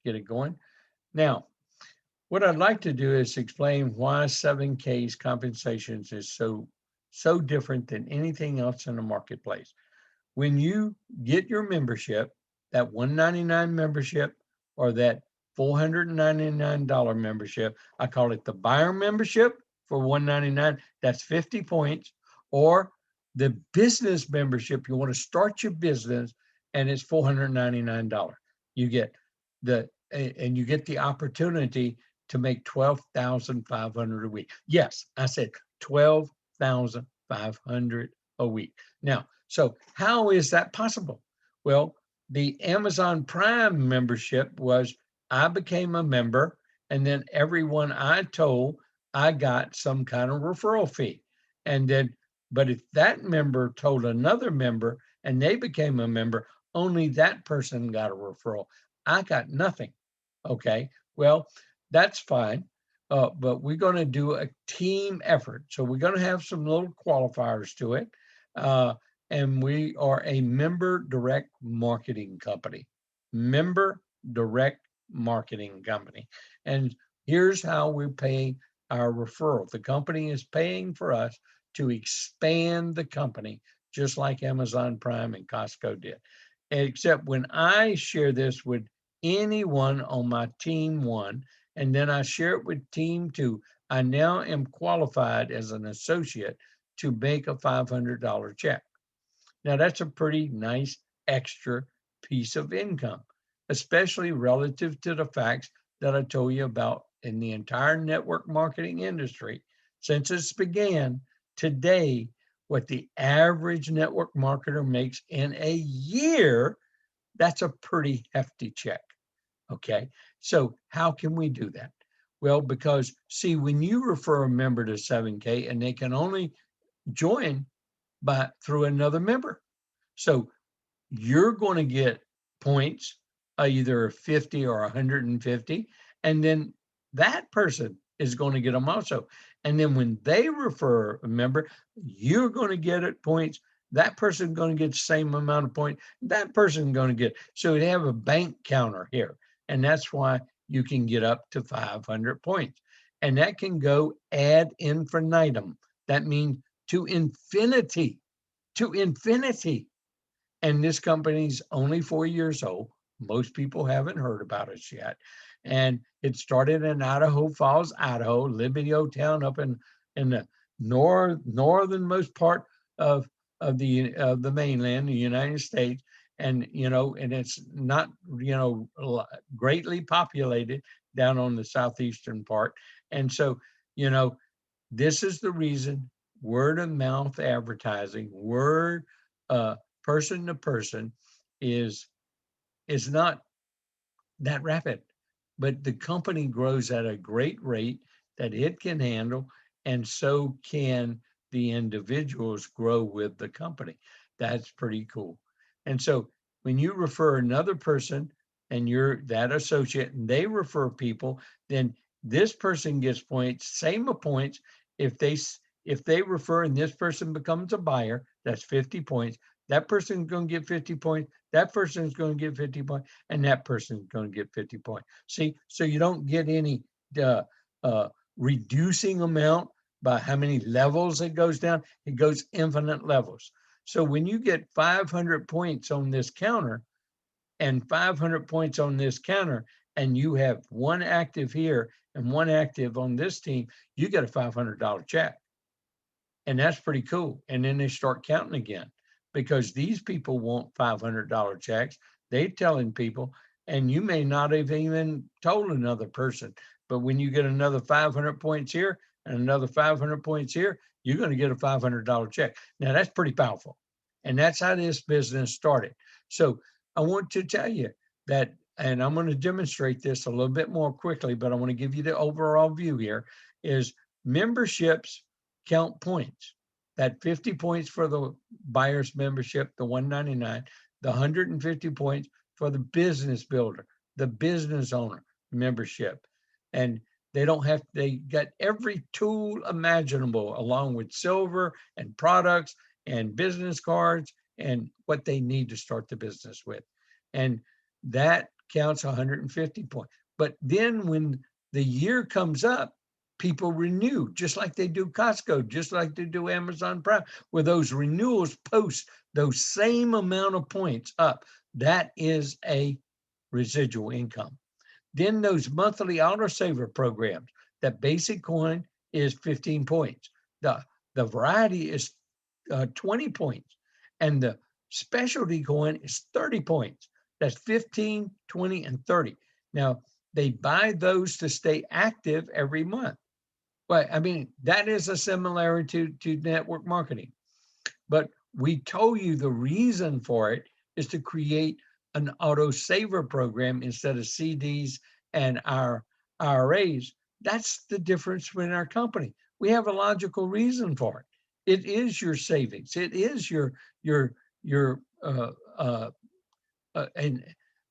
get it going. Now, what I'd like to do is explain why 7K's compensations is so different than anything else in the marketplace. When you get your membership, that $199 membership or that $499 membership, I call it the buyer membership for $199, that's 50 points, or the business membership, you want to start your business and it's $499. You get and you get the opportunity to make 12,500 a week. Yes, I said 12,500 a week. Now, so how is that possible? Well, the Amazon Prime membership was I became a member, and then everyone I told, I got some kind of referral fee. And then, but if that member told another member and they became a member, only that person got a referral. I got nothing. Okay. Well, that's fine. But we're going to do a team effort. So we're going to have some little qualifiers to it. And we are a member direct marketing company. Member direct marketing company. And here's how we're paying our referral. The company is paying for us to expand the company, just like Amazon Prime and Costco did. Except when I share this with anyone on my team one, and then I share it with team two, I now am qualified as an associate to make a $500 check. Now that's a pretty nice extra piece of income, especially relative to the facts that I told you about in the entire network marketing industry. Since it's began today, what the average network marketer makes in a year, that's a pretty hefty check. Okay, so how can we do that? Well, because see, when you refer a member to 7K and they can only join through another member. So you're going to get points, either 50 or 150, and then that person is going to get them also. And then when they refer a member, you're going to get it points. That person's going to get the same amount of points. That person's going to get. So we have a bank counter here. And that's why you can get up to 500 points. And that can go ad infinitum. That means to infinity, to infinity. And this company's only 4 years old. Most people haven't heard about us yet. And it started in Idaho Falls, Idaho, Liberty town up in the northernmost part of the mainland, the United States. And, and it's not, greatly populated down on the southeastern part. And so, this is the reason word of mouth advertising, person to person is not that rapid, but the company grows at a great rate that it can handle, and so can the individuals grow with the company. That's pretty cool. And so when you refer another person and you're that associate and they refer people, then this person gets points, same points. If they refer and this person becomes a buyer, that's 50 points. That person's going to get 50 points. That person's going to get 50 points, and that person's going to get 50 points. See, so you don't get any reducing amount by how many levels it goes down. It goes infinite levels. So when you get 500 points on this counter and 500 points on this counter, and you have one active here and one active on this team, you get a $500 check. And that's pretty cool. And then they start counting again, because these people want $500 checks. They're telling people, and you may not have even told another person, but when you get another 500 points here and another 500 points here, you're going to get a $500 check. Now that's pretty powerful. And that's how this business started. So I want to tell you that, and I'm going to demonstrate this a little bit more quickly, but I want to give you the overall view here, is memberships count points. That 50 points for the buyer's membership, the 199, the 150 points for the business builder, the business owner membership. And they got every tool imaginable, along with silver and products and business cards and what they need to start the business with. And that counts 150 points. But then when the year comes up, people renew, just like they do Costco, just like they do Amazon Prime, where those renewals post those same amount of points up. That is a residual income. Then those monthly autosaver programs, that basic coin is 15 points. The variety is 20 points. And the specialty coin is 30 points. That's 15, 20, and 30. Now, they buy those to stay active every month. Well, I mean, that is a similarity to network marketing. But we told you the reason for it is to create an auto saver program instead of CDs and our IRAs. That's the difference between our company. We have a logical reason for it. It is your savings. It is your and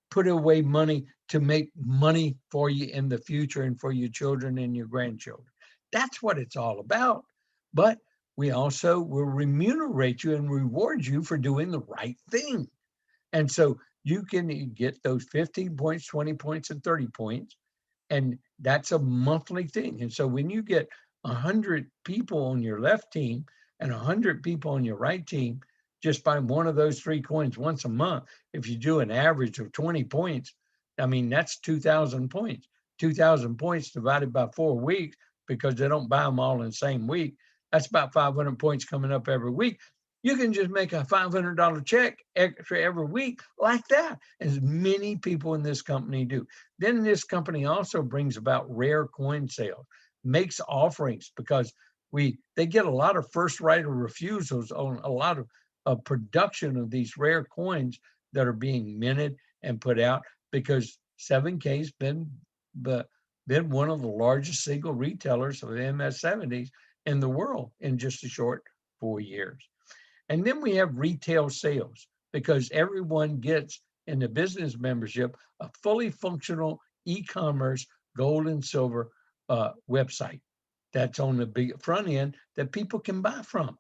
put away money to make money for you in the future and for your children and your grandchildren. That's what it's all about. But we also will remunerate you and reward you for doing the right thing. And so you can get those 15 points, 20 points, and 30 points. And that's a monthly thing. And so when you get 100 people on your left team and 100 people on your right team, just by one of those 3 coins once a month, if you do an average of 20 points, I mean, that's 2,000 points. 2,000 points divided by 4 weeks, because they don't buy them all in the same week. That's about 500 points coming up every week. You can just make a $500 check extra every week like that, as many people in this company do. Then this company also brings about rare coin sales, makes offerings, because they get a lot of first right of refusals on a lot of production of these rare coins that are being minted and put out, because 7K's been one of the largest single retailers of MS-70s in the world in just a short 4 years. And then we have retail sales, because everyone gets in the business membership a fully functional e-commerce gold and silver website that's on the big front end that people can buy from.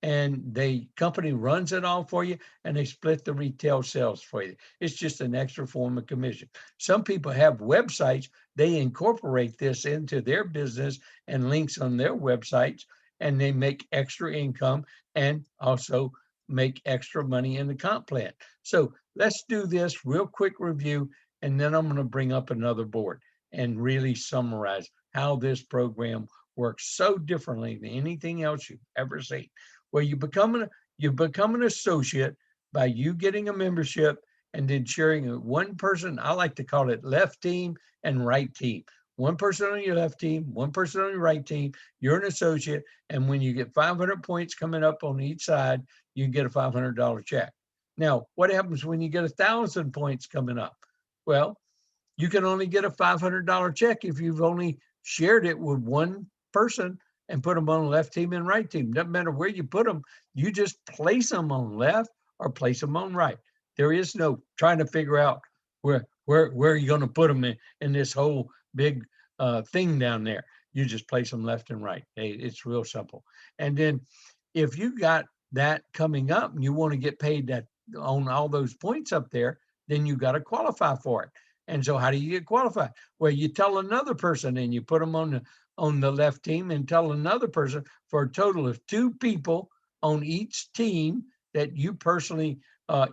And the company runs it all for you, and they split the retail sales for you. It's just an extra form of commission. Some people have websites, they incorporate this into their business and links on their websites, and they make extra income and also make extra money in the comp plan. So let's do this real quick review, and then I'm going to bring up another board and really summarize how this program works so differently than anything else you've ever seen. Where you become an associate by you getting a membership and then sharing one person. I like to call it left team and right team. One person on your left team, one person on your right team. You're an associate, and when you get 500 points coming up on each side, you get a $500 check. Now, what happens when you get 1,000 points coming up? Well, you can only get a $500 check if you've only shared it with one person and put them on left team and right team. Doesn't matter where you put them, you just place them on left or place them on right. There is no trying to figure out where you're going to put them in this whole big thing down there. You just place them left and right. It's real simple. And then if you got that coming up and you want to get paid that on all those points up there, then you got to qualify for it. And so how do you get qualified? Well, you tell another person, and you put them on the left team, and tell another person, for a total of 2 people on each team that you personally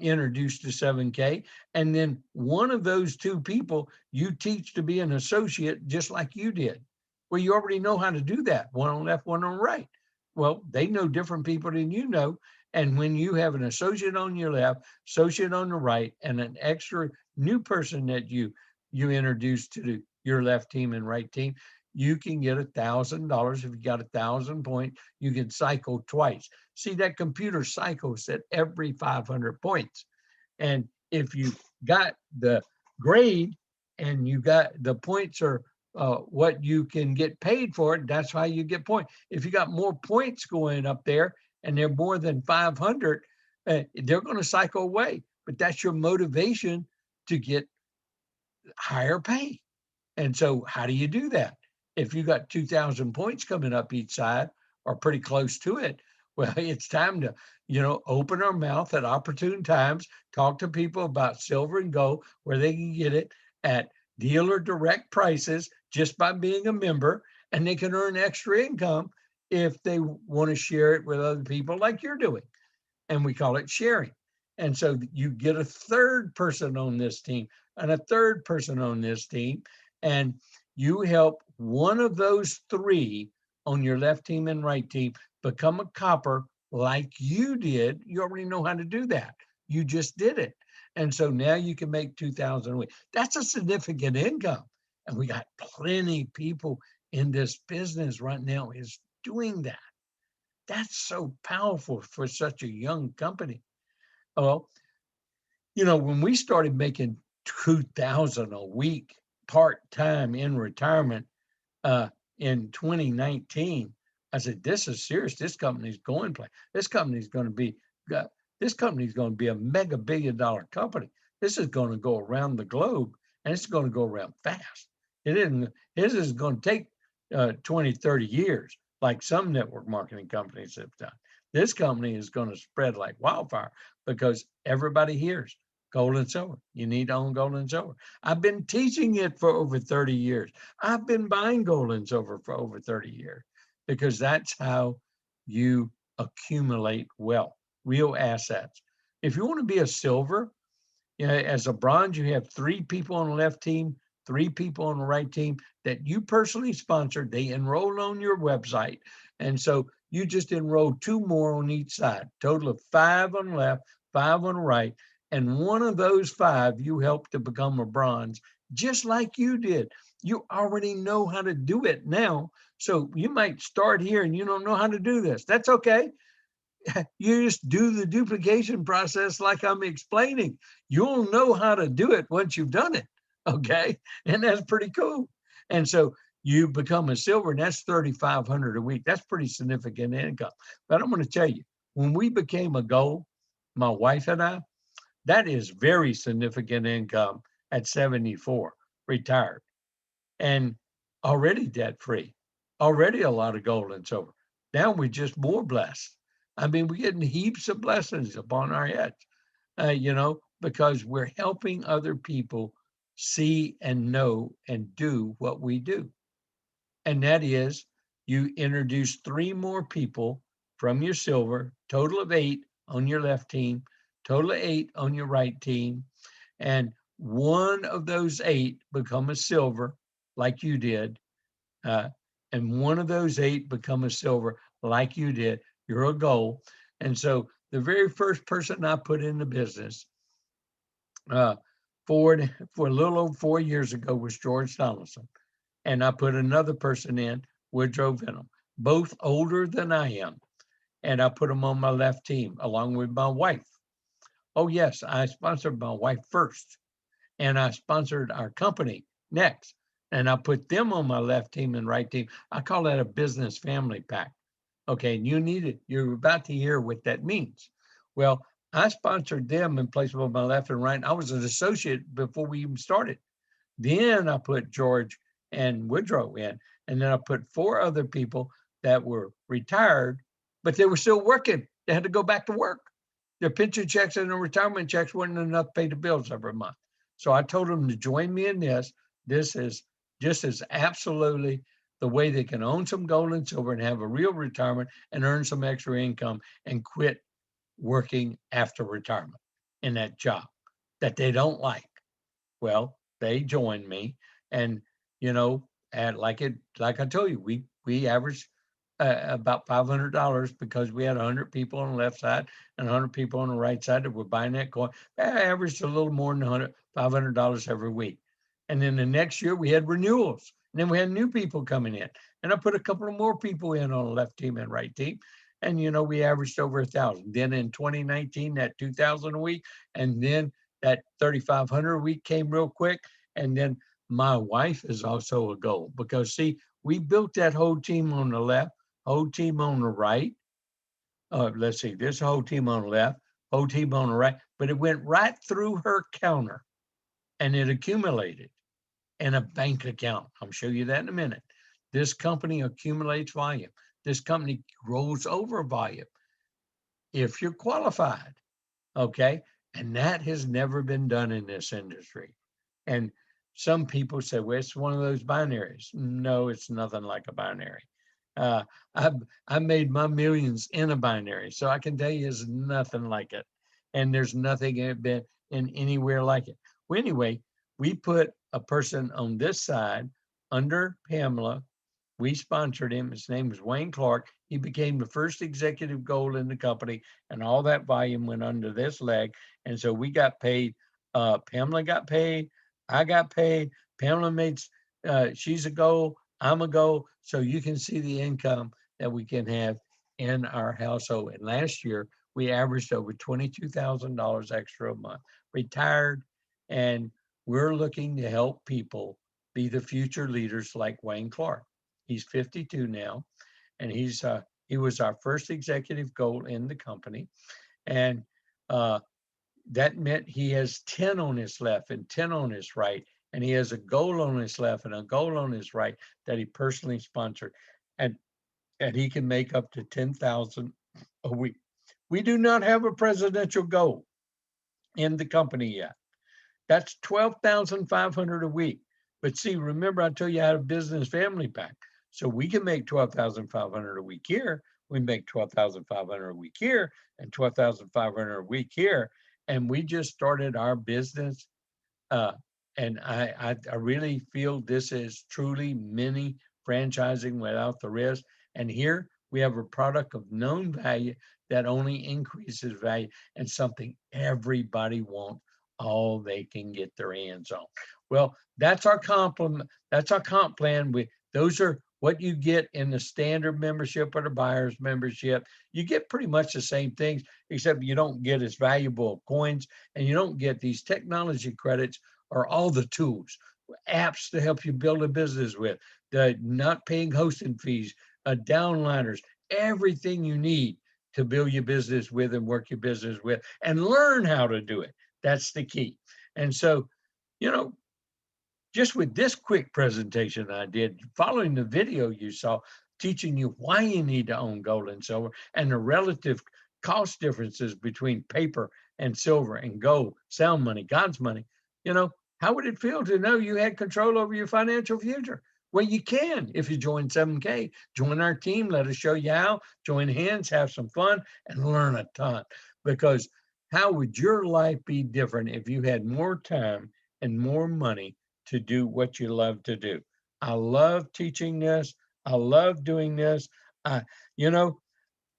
introduced to 7K. And then one of those 2 people you teach to be an associate, just like you did. Well, you already know how to do that. One on left, one on right. Well, they know different people than you know. And when you have an associate on your left, associate on the right, and an extra new person that you introduce to your left team and right team, you can get $1,000. If you got 1,000 points, you can cycle twice. See, that computer cycles at every 500 points. And if you got the grade and you got the points are what you can get paid for it, that's how you get points. If you got more points going up there and they're more than 500, they're going to cycle away. But that's your motivation to get higher pay. And so how do you do that? If you got 2,000 points coming up each side, or pretty close to it, Well, it's time to, open our mouth at opportune times, talk to people about silver and gold, where they can get it at dealer direct prices just by being a member, and they can earn extra income if they want to share it with other people like you're doing. And we call it sharing. And so you get a third person on this team and a third person on this team, and you help one of those three on your left team and right team become a copper like you did. You already know how to do that. You just did it. And so now you can make 2,000 a week. That's a significant income. And we got plenty of people in this business right now is doing that. That's so powerful for such a young company. Well, when we started making 2,000 a week part-time in retirement uh, in 2019, I said, this is serious. This company's going play. This company's going to be uh, this company's going to be a mega billion dollar company. This is going to go around the globe, and it's going to go around fast. It isn't. This is going to take 20, 30 years, like some network marketing companies have done. This company is going to spread like wildfire because everybody hears gold and silver. You need to own gold and silver. I've been teaching it for over 30 years. I've been buying gold and silver for over 30 years because that's how you accumulate wealth, real assets. If you want to be a silver, as a bronze, you have three people on the left team, three people on the right team that you personally sponsored. They enroll on your website. And so you just enroll two more on each side, total of five on the left, five on the right. And one of those five you helped to become a bronze, just like you did. You already know how to do it now. So you might start here and you don't know how to do this. That's okay. You just do the duplication process like I'm explaining. You'll know how to do it once you've done it. Okay. And that's pretty cool. And so you become a silver, and that's 3,500 a week. That's pretty significant income. But I'm going to tell you, when we became a gold, my wife and I, that is very significant income at 74, retired, and already debt free, already a lot of gold and silver. Now we're just more blessed. I mean, we're getting heaps of blessings upon our heads, because we're helping other people see and know and do what we do. And that is, you introduce three more people from your silver, total of eight on your left team, total of eight on your right team. And one of those eight become a silver like you did. Uh, and one of those eight become a silver like you did. You're a gold. And so the very first person I put in the business uh, for a little over 4 years ago was George Donaldson. And I put another person in, Woodrow Venom, both older than I am. And I put them on my left team along with my wife. Oh, yes, I sponsored my wife first, and I sponsored our company next. And I put them on my left team and right team. I call that a business family pack. Okay, and you need it. You're about to hear what that means. Well, I sponsored them in place of my left and right. I was an associate before we even started. Then I put George and Woodrow in, and then I put four other people that were retired, but they were still working. They had to go back to work. Their pension checks and their retirement checks weren't enough to pay the bills every month. So I told them to join me in this. This is just as absolutely the way they can own some gold and silver and have a real retirement and earn some extra income and quit working after retirement in that job that they don't like. Well, they joined me, and at like I told you, we averaged about $500 because we had 100 people on the left side and 100 people on the right side that were buying that coin. I averaged a little more than $500 every week. And then the next year we had renewals, and then we had new people coming in, and I put a couple of more people in on the left team and right team. And we averaged over 1,000. Then in 2019, that 2,000 a week, and then that 3,500 a week came real quick. And then my wife is also a goal because, see, we built that whole team on the left, whole team on the right. Let's see, this whole team on the left, whole team on the right, but it went right through her counter and it accumulated in a bank account. I'll show you that in a minute. This company accumulates volume. This company rolls over volume. if you're qualified. Okay. And that has never been done in this industry. And some people say, well, it's one of those binaries. No, it's nothing like a binary. Uh, I made my millions in a binary, so I can tell you it's nothing like it. And there's nothing been in anywhere like it. Well, anyway, we put a person on this side under Pamela. We sponsored him. His name was Wayne Clark. He became the first executive goal in the company, and all that volume went under this leg. And so we got paid. Pamela got paid. I got paid. Pamela made, she's a goal. I'm a goal. So you can see the income that we can have in our household. And last year, we averaged over $22,000 extra a month. Retired, and we're looking to help people be the future leaders like Wayne Clark. He's 52 now, and he was our first executive goal in the company, and that meant he has 10 on his left and 10 on his right, and he has a goal on his left and a goal on his right that he personally sponsored, and he can make up to 10,000 a week. We do not have a presidential goal in the company yet. That's 12,500 a week. But see, remember I told you I had a business family pack. So we can make 12,500 a week here. We make 12,500 a week here and 12,500 a week here. And we just started our business. Uh, and I really feel this is truly mini franchising without the risk. And here we have a product of known value that only increases value and something everybody wants, all they can get their hands on. Well, that's our compliment. That's our comp plan. Those are what you get in the standard membership or the buyer's membership. You get pretty much the same things, except you don't get as valuable coins and you don't get these technology credits or all the tools, apps to help you build a business with, the not paying hosting fees, downliners, everything you need to build your business with and work your business with and learn how to do it. That's the key. And so, you know, just with this quick presentation I did, following the video you saw, teaching you why you need to own gold and silver and the relative cost differences between paper and silver and gold, sound money, God's money, you know, how would it feel to know you had control over your financial future? Well, you can if you join 7K. Join our team. Let us show you how. Join hands, have some fun, and learn a ton. Because how would your life be different if you had more time and more money to do what you love to do? I love teaching this. I love doing this. You know,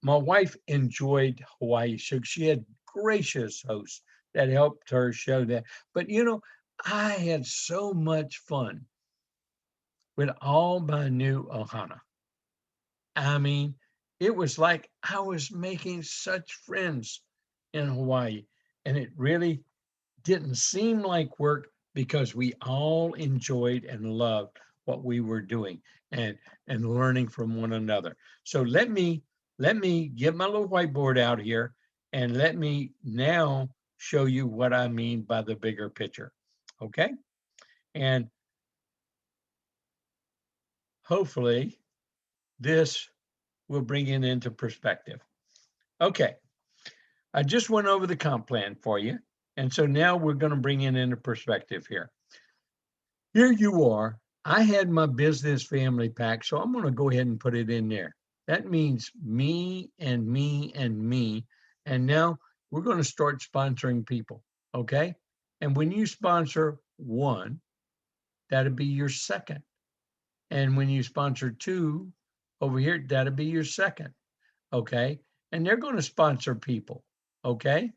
my wife enjoyed Hawaii. So she had gracious hosts that helped her show that. But you know, I had so much fun with all my new ohana. I mean, it was like I was making such friends in Hawaii, and it really didn't seem like work because we all enjoyed and loved what we were doing and learning from one another. So let me get my little whiteboard out here and let me now show you what I mean by the bigger picture. Okay? And hopefully this will bring it into perspective. Okay, I just went over the comp plan for you. And so now we're going to bring it into perspective here. Here you are. I had my business family pack, so I'm going to go ahead and put it in there. That means me and me and me. And now we're going to start sponsoring people, okay? And when you sponsor one, that'll be your second. And when you sponsor two over here, that'll be your second, okay? And they're going to sponsor people, okay?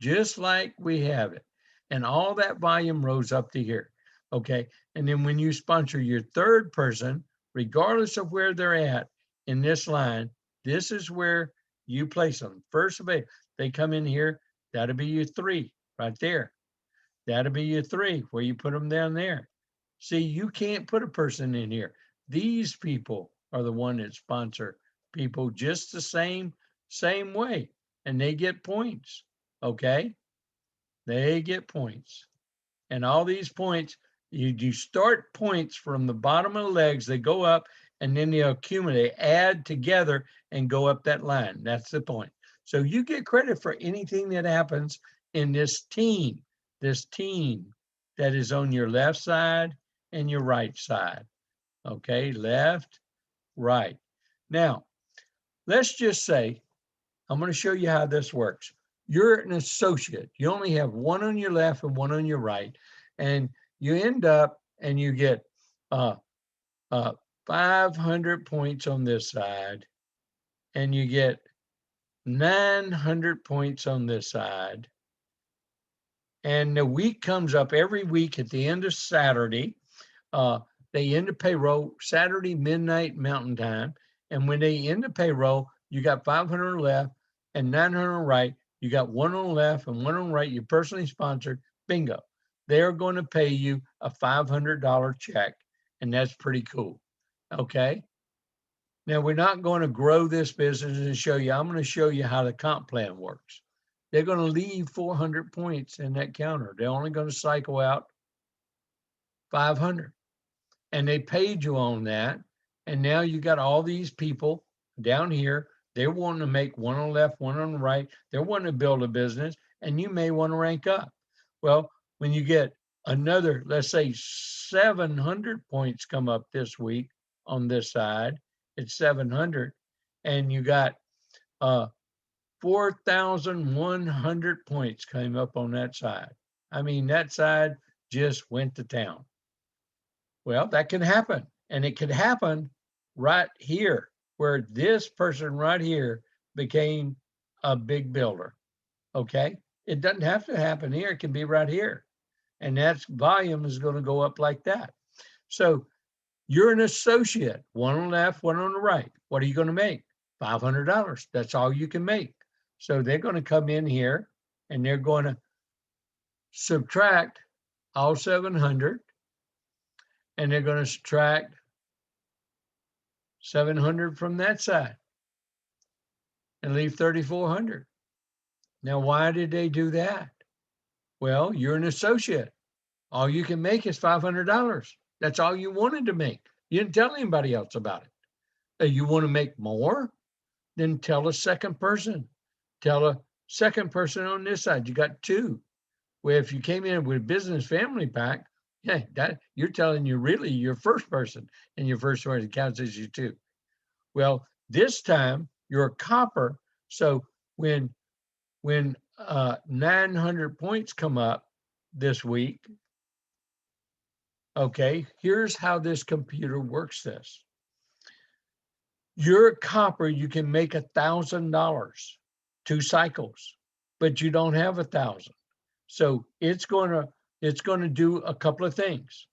Just like we have it. And all that volume rose up to here, okay? And then when you sponsor your third person, regardless of where they're at in this line, this is where you place them. First of all, they come in here, that'll be your three right there. That'll be your three where you put them down there. See, you can't put a person in here. These people are the one that sponsor people just the same way, and they get points. Okay, they get points, and all these points, you start points from the bottom of the legs. They go up, and then they accumulate, add together, and go up that line. That's the point. So you get credit for anything that happens in this team that is on your left side and your right side. Okay, left, right. Now, let's just say, I'm going to show you how this works. You're an associate. You only have one on your left and one on your right. And you end up and you get 500 points on this side, and you get 900 points on this side. And the week comes up every week at the end of Saturday. They end the payroll Saturday midnight Mountain Time. And when they end the payroll, you got 500 left and 900 right. You got one on the left and one on the right. You personally sponsored. Bingo. They're going to pay you a $500 check. And that's pretty cool. Okay. Now, we're not going to grow this business and show you. I'm going to show you how the comp plan works. They're going to leave 400 points in that counter. They're only going to cycle out 500. And they paid you on that. And now you got all these people down here. They're wanting to make one on the left, one on the right. They're wanting to build a business, and you may want to rank up. Well, when you get another, let's say 700 points come up this week on this side, it's 700, and you got 4,100 points came up on that side. I mean, that side just went to town. Well, that can happen. And it could happen right here, where this person right here became a big builder. Okay. It doesn't have to happen here. It can be right here. And that's volume is going to go up like that. So you're an associate, one on the left, one on the right. What are you going to make? $500. That's all you can make. So they're going to come in here and they're going to subtract all 700, and they're going to subtract 700 from that side and leave 3,400. Now, why did they do that? Well, you're an associate. All you can make is $500. That's all you wanted to make. You didn't tell anybody else about it. You want to make more? Then tell a second person. Tell a second person on this side. You got two. Well, if you came in with business family pack, yeah, that you're telling you really your first person, and your first person counts as you two. Well, this time you're a copper. So when 900 points come up this week, okay, here's how this computer works this. You're a copper, you can make $1,000, 2 cycles, but you don't have 1,000. So it's going to do a couple of things.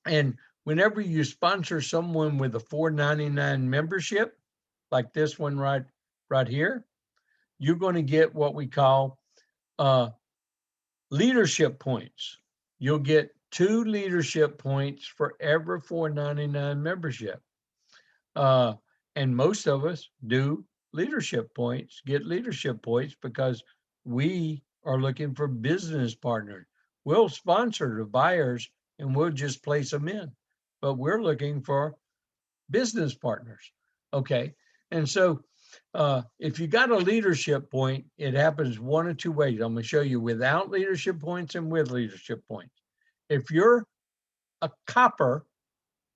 And whenever you sponsor someone with a $4.99 membership, like this one right here, you're going to get what we call leadership points. You'll get 2 leadership points for every $4.99 membership. And most of us do leadership points, get leadership points, because we are looking for business partners. We'll sponsor the buyers and we'll just place them in, but we're looking for business partners. Okay. And so if you got a leadership point, it happens one of two ways. I'm going to show you without leadership points and with leadership points. If you're a copper,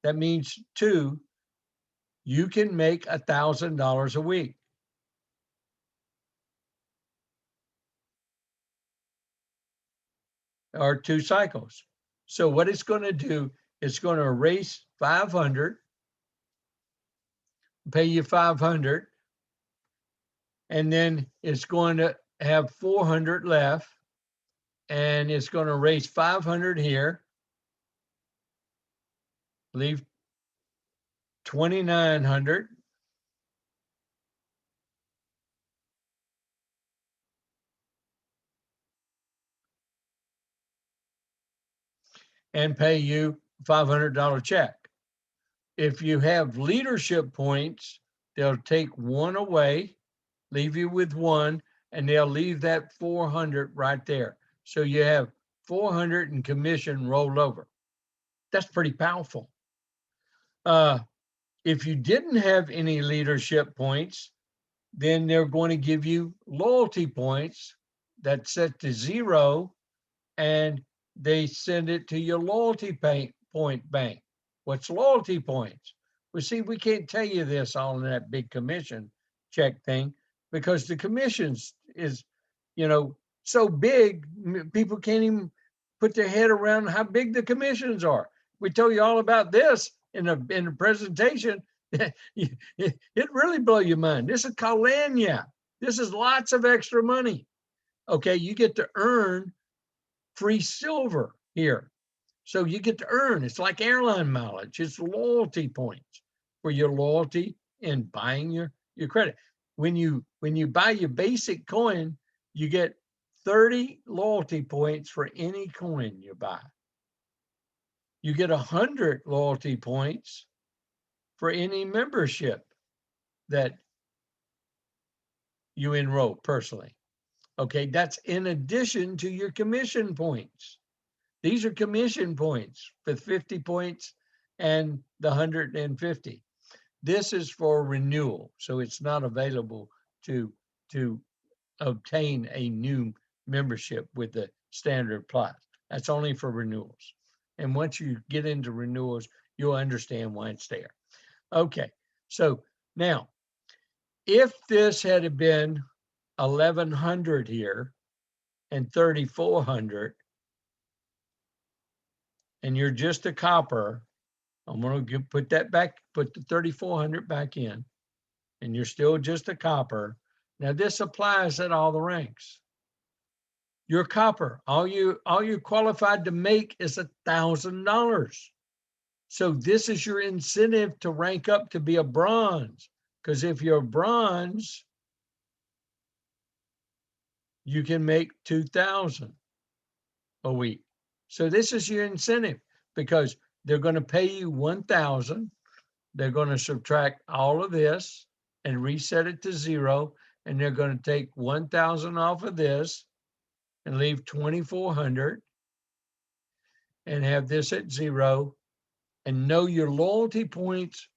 that means 2, you can make $1,000 a week. Or 2 cycles. So what it's going to do, it's going to erase 500, pay you 500, and then it's going to have 400 left, and it's going to erase 500 here, leave 2,900, and pay you $500 check. If you have leadership points, they'll take 1 away, leave you with 1, and they'll leave that 400 right there. So you have 400 in commission rolled over. That's pretty powerful. If you didn't have any leadership points, then they're going to give you loyalty points that's set to 0, and they send it to your loyalty point bank. What's loyalty points? Well, see, we can't tell you this all in that big commission check thing because the commissions is, so big, people can't even put their head around how big the commissions are. We told you all about this in a presentation. It really blow your mind. This is called lanyard. This is lots of extra money. Okay, you get to earn free silver here. So you get to earn. It's like airline mileage. It's loyalty points for your loyalty in buying your credit. When you buy your basic coin, you get 30 loyalty points for any coin you buy. You get 100 loyalty points for any membership that you enroll personally. Okay, that's in addition to your commission points. These are commission points, the 50 points and the 150. This is for renewal, so it's not available to obtain a new membership with the standard plus. That's only for renewals. And once you get into renewals, you'll understand why it's there. Okay, so now, if this had been 1,100 here and 3,400, and you're just a copper, I'm going to put that back, put the 3,400 back in, and you're still just a copper. Now this applies at all the ranks. You're copper. All you're qualified to make is $1,000. So this is your incentive to rank up to be a bronze. Because if you're bronze, you can make 2,000 a week. So this is your incentive because they're going to pay you 1,000. They're going to subtract all of this and reset it to 0. And they're going to take 1,000 off of this and leave 2,400 and have this at 0. And know your loyalty points,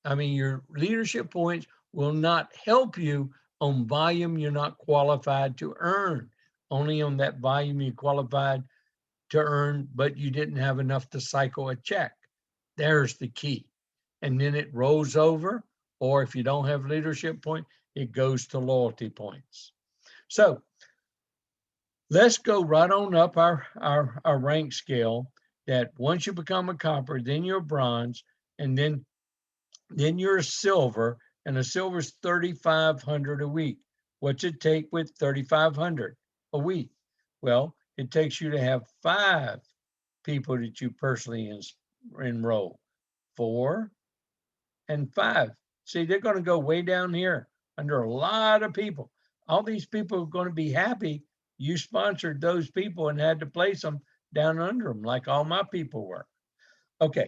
your leadership points will not help you on volume you're not qualified to earn. Only on that volume you qualified to earn, but you didn't have enough to cycle a check. There's the key. And then it rolls over, or if you don't have leadership point, it goes to loyalty points. So let's go right on up our rank scale, that once you become a copper, then you're bronze, and then you're a silver, and a silver is 3,500 a week. What's it take with 3,500 a week? Well, it takes you to have 5 people that you personally enroll. 4 and 5. See, they're going to go way down here under a lot of people. All these people are going to be happy you sponsored those people and had to place them down under them like all my people were. Okay,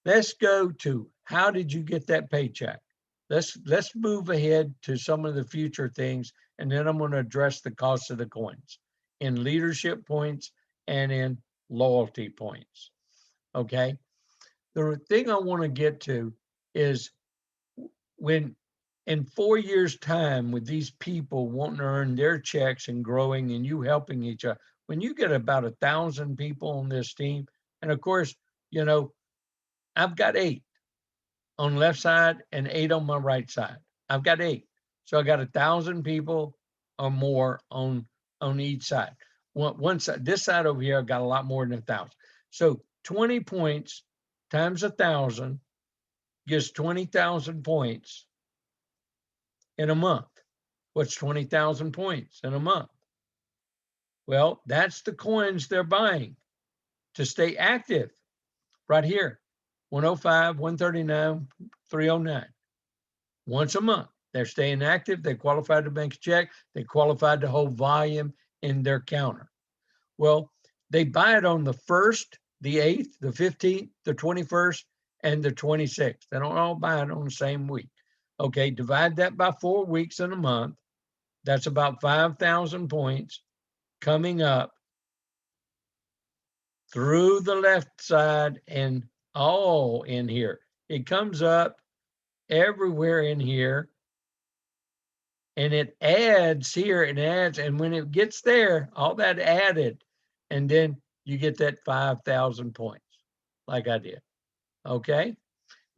let's go to how did you get that paycheck? Let's move ahead to some of the future things, and then I'm going to address the cost of the coins in leadership points and in loyalty points. Okay, the thing I want to get to is when in 4 years' time, with these people wanting to earn their checks and growing and you helping each other, when you get about 1,000 people on this team, and of course, I've got 8 on the left side and 8 on my right side. I've got 8. So I got 1,000 people or more on each side. One side, this side over here, I've got a lot more than 1,000. So 20 points times 1,000 gives 20,000 points in a month. What's 20,000 points in a month? Well, that's the coins they're buying to stay active right here. 105, 139, 309. Once a month. They're staying active. They qualified to bank a check. They qualified to hold volume in their counter. Well, they buy it on the 1st, the 8th, the 15th, the 21st, and the 26th. They don't all buy it on the same week. Okay, divide that by 4 weeks in a month. That's about 5,000 points coming up through the left side and all in here. It comes up everywhere in here and it adds here and adds. And when it gets there, all that added, and then you get that 5,000 points like I did. Okay.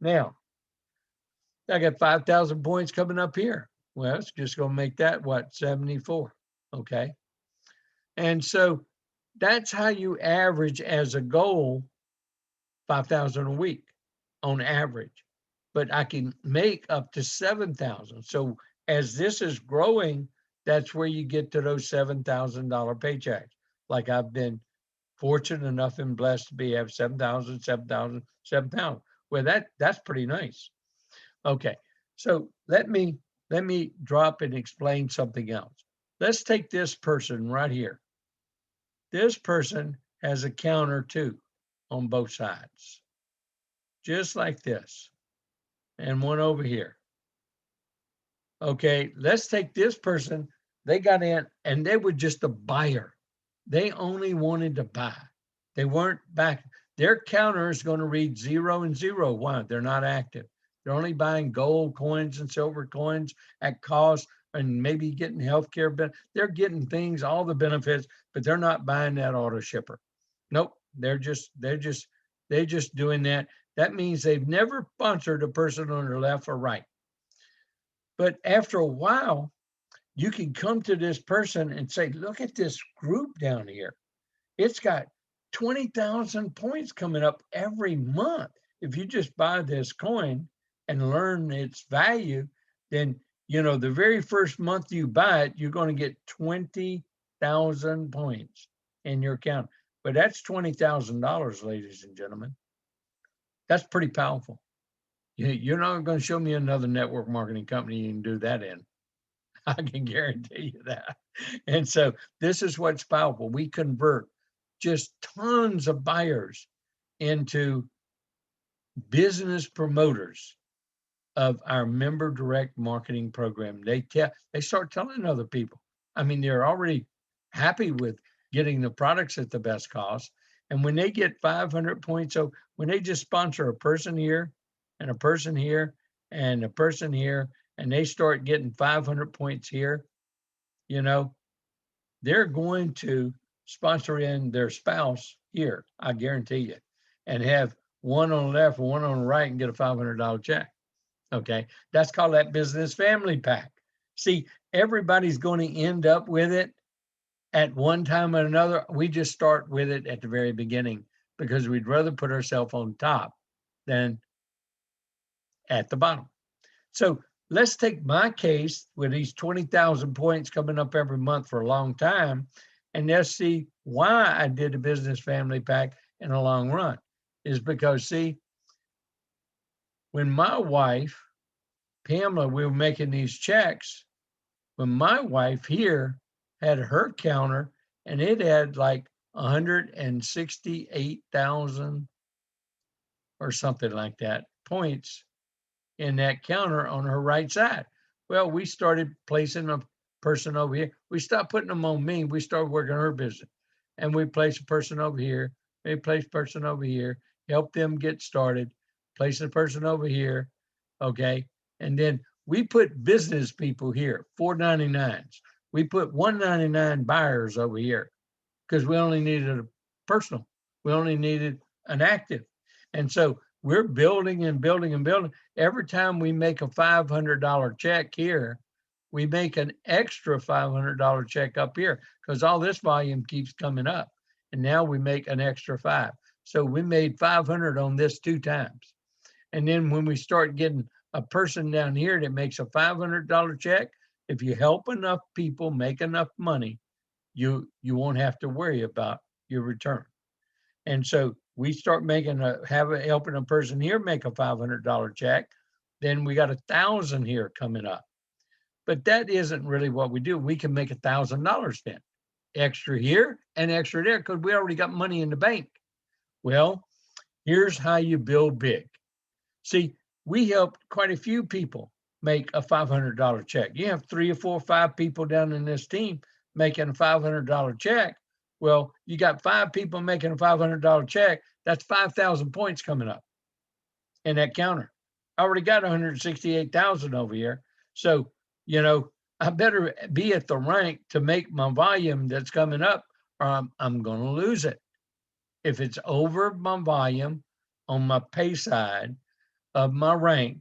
Now I got 5,000 points coming up here. Well, it's just going to make that what, 74. Okay. And so that's how you average as a goal 5,000 a week on average, but I can make up to 7,000. So as this is growing, that's where you get to those $7,000 paychecks. Like I've been fortunate enough and blessed to have 7,000, 7,000, 7,000. Well, that's pretty nice. Okay, so let me drop and explain something else. Let's take this person right here. This person has a counter too on both sides, just like this, and one over here. Okay, let's take this person. They got in and they were just a buyer. They only wanted to buy. They weren't back. Their counter is going to read 0 and 0. Why? They're not active. They're only buying gold coins and silver coins at cost, and maybe getting healthcare benefits. They're getting things, all the benefits, but they're not buying that auto shipper. Nope. They're just doing that. That means they've never sponsored a person on their left or right. But after a while, you can come to this person and say, look at this group down here. It's got 20,000 points coming up every month. If you just buy this coin and learn its value, then, the very first month you buy it, you're going to get 20,000 points in your account. But that's $20,000, ladies and gentlemen. That's pretty powerful. You're not going to show me another network marketing company you can do that in. I can guarantee you that. And so this is what's powerful. We convert just tons of buyers into business promoters of our member direct marketing program. They start telling other people. I mean, they're already happy with getting the products at the best cost. And when they get 500 points, so when they just sponsor a person here and a person here and a person here, and they start getting 500 points here, they're going to sponsor in their spouse here, I guarantee you, and have one on the left, one on the right, and get a $500 check. Okay, that's called that business family pack. See, everybody's going to end up with it at one time or another. We just start with it at the very beginning because we'd rather put ourselves on top than at the bottom. So let's take my case with these 20,000 points coming up every month for a long time, and let's see why I did a business family pack in the long run. Is because, see, when my wife, Pamela, we were making these checks, when my wife here had her counter and it had like 168,000 or something like that points in that counter on her right side. Well, we started placing a person over here. We stopped putting them on me. We started working her business. And we placed a person over here. We placed a person over here, help them get started, place a person over here. Okay. And then we put business people here, 499s. We put 199 buyers over here because we only needed a personal. We only needed an active. And so we're building and building and building. Every time we make a $500 check here, we make an extra $500 check up here because all this volume keeps coming up. And now we make an extra 5. So we made 500 on this 2 times. And then when we start getting a person down here that makes a $500 check, if you help enough people make enough money, you won't have to worry about your return. And so we start helping a person here make a $500 check, then we got 1,000 here coming up. But that isn't really what we do. We can make $1,000 then, extra here and extra there because we already got money in the bank. Well, here's how you build big. See, we helped quite a few people make a $500 check. You have 3 or 4 or 5 people down in this team making a $500 check. Well, you got 5 people making a $500 check. That's 5,000 points coming up in that counter. I already got 168,000 over here. So, I better be at the rank to make my volume that's coming up, or I'm going to lose it. If it's over my volume on my pay side of my rank,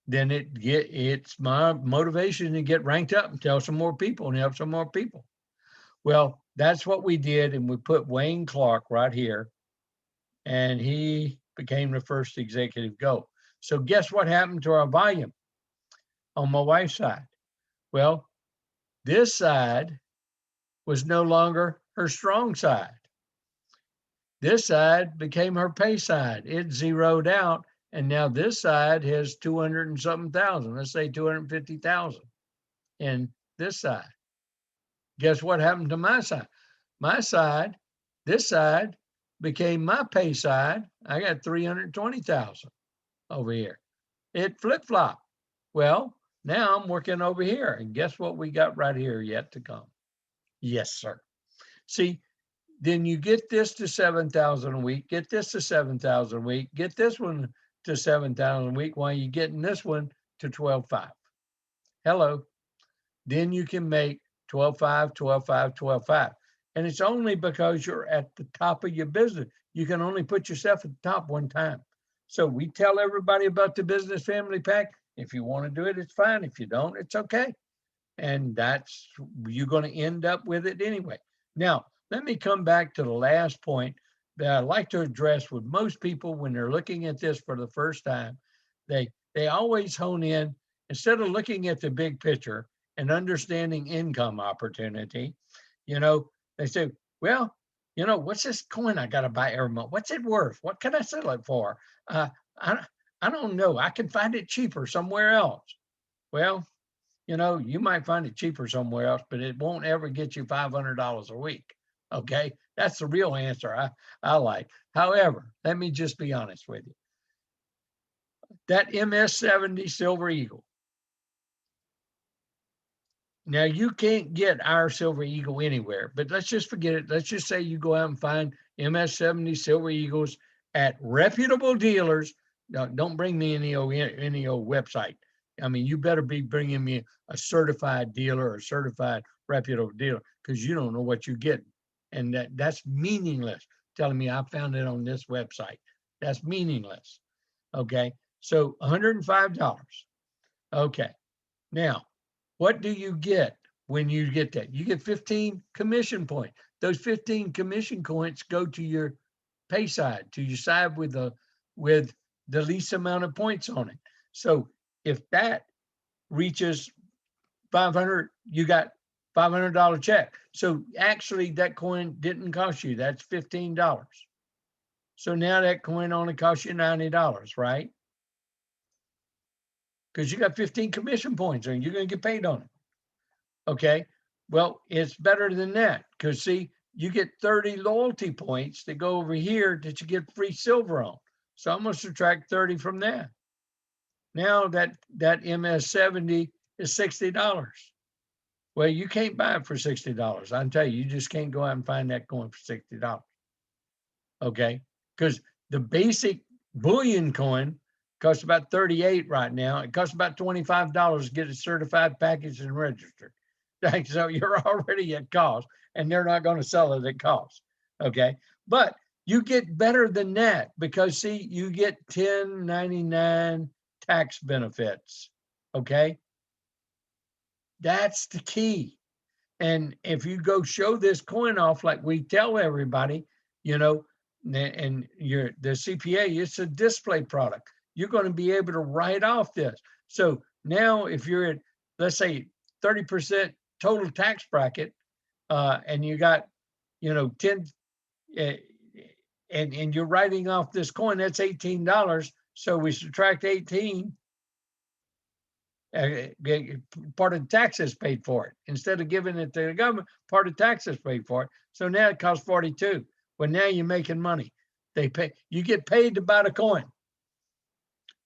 then it's my motivation to get ranked up and tell some more people and help some more people. Well, that's what we did, and we put Wayne Clark right here, and he became the first executive go. So guess what happened to our volume on my wife's side? Well, this side was no longer her strong side. This side became her pay side. It zeroed out, and now this side has 200 and something thousand. Let's say 250,000 in this side. Guess what happened to my side? My side, this side became my pay side. I got 320,000 over here. It flip-flopped. Well, now I'm working over here, and guess what we got right here yet to come? Yes, sir. See, then you get this to 7,000 a week, get this to 7,000 a week, get this one to 7,000 a week while you're getting this one to 12,500. Hello. Then you can make 12,500, 12,500, 12,500. And it's only because you're at the top of your business. You can only put yourself at the top one time. So we tell everybody about the Business Family Pack. If you want to do it, it's fine. If you don't, it's okay. And you're going to end up with it anyway. Now, let me come back to the last point that I like to address with most people when they're looking at this for the first time. They always hone in, instead of looking at the big picture and understanding income opportunity, they say, well, what's this coin I got to buy every month? What's it worth? What can I sell it for? I don't know. I can find it cheaper somewhere else. Well, you might find it cheaper somewhere else, but it won't ever get you $500 a week. Okay. That's the real answer I like. However, let me just be honest with you. That MS-70 Silver Eagle. Now, you can't get our Silver Eagle anywhere, but let's just forget it. Let's just say you go out and find MS-70 Silver Eagles at reputable dealers. Now, don't bring me any old website. I mean, you better be bringing me a certified dealer or a certified reputable dealer, because you don't know what you get. And that's meaningless. Telling me I found it on this website. That's meaningless. Okay. So $105. Okay. Now, what do you get when you get that? You get 15 commission points. Those 15 commission points go to your pay side, to your side with the least amount of points on it. So if that reaches 500, you got $500 check. So actually that coin didn't cost you, that's $15. So now that coin only costs you $90, right? Because you got 15 commission points and you're going to get paid on it. Okay. Well, it's better than that, because see, you get 30 loyalty points that go over here that you get free silver on. So I'm going to subtract 30 from that. Now that MS-70 is $60. Well, you can't buy it for $60. I can tell you, you just can't go out and find that coin for $60. Okay. Because the basic bullion coin costs about $38 right now. It costs about $25 to get it certified, packaged, and registered. So you're already at cost, and they're not going to sell it at cost. Okay. But you get better than that, because see, you get 1099 tax benefits. Okay. That's the key. And if you go show this coin off, like we tell everybody, and the CPA, it's a display product. You're going to be able to write off this. So now if you're at, let's say, 30% total tax bracket, and you got, 10, and you're writing off this coin, that's $18. So we subtract 18. Part of the taxes paid for it. Instead of giving it to the government, part of taxes paid for it. So now it costs 42. Well, now you're making money. You get paid to buy the coin.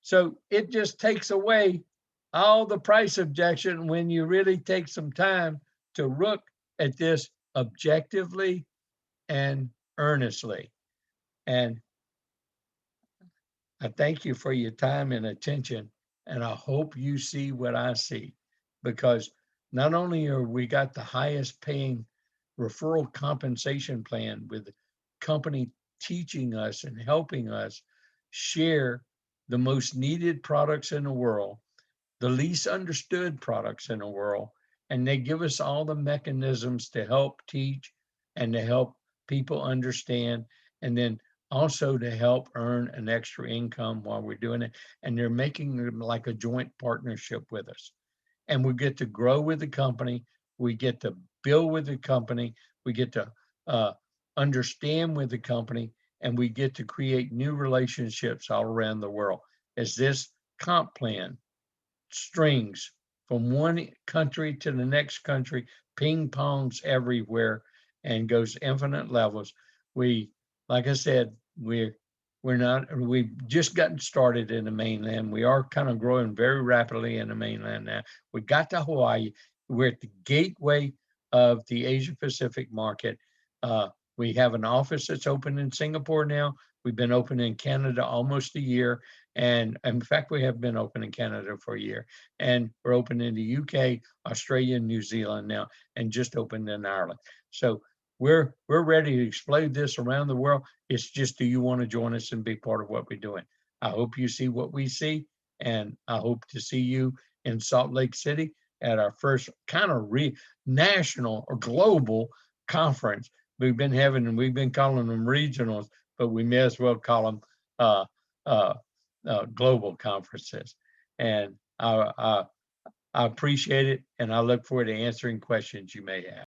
So it just takes away all the price objection when you really take some time to look at this objectively and earnestly. And I thank you for your time and attention. And I hope you see what I see, because not only are we got the highest paying referral compensation plan with the company teaching us and helping us share the most needed products in the world, the least understood products in the world, and they give us all the mechanisms to help teach and to help people understand, and then also to help earn an extra income while we're doing it. And they're making them like a joint partnership with us. And we get to grow with the company. We get to build with the company. We get to uh, understand with the company, and we get to create new relationships all around the world. As this comp plan strings from one country to the next country, ping pongs everywhere, and goes infinite levels. We, like I said, we've just gotten started in the mainland. We are kind of growing very rapidly in the mainland now. We got to Hawaii. We're at the gateway of the Asia Pacific market. Uh, we have an office that's open in Singapore now. We've been open in Canada almost a year. And in fact, we have been open in Canada for a year. And we're open in the UK, Australia, and New Zealand now, and just opened in Ireland. So we're ready to explode this around the world. It's just, do you want to join us and be part of what we're doing? I hope you see what we see, and I hope to see you in Salt Lake City at our first kind of national or global conference we've been having, and we've been calling them regionals, but we may as well call them uh, uh, global conferences. And I appreciate it, and I look forward to answering questions you may have.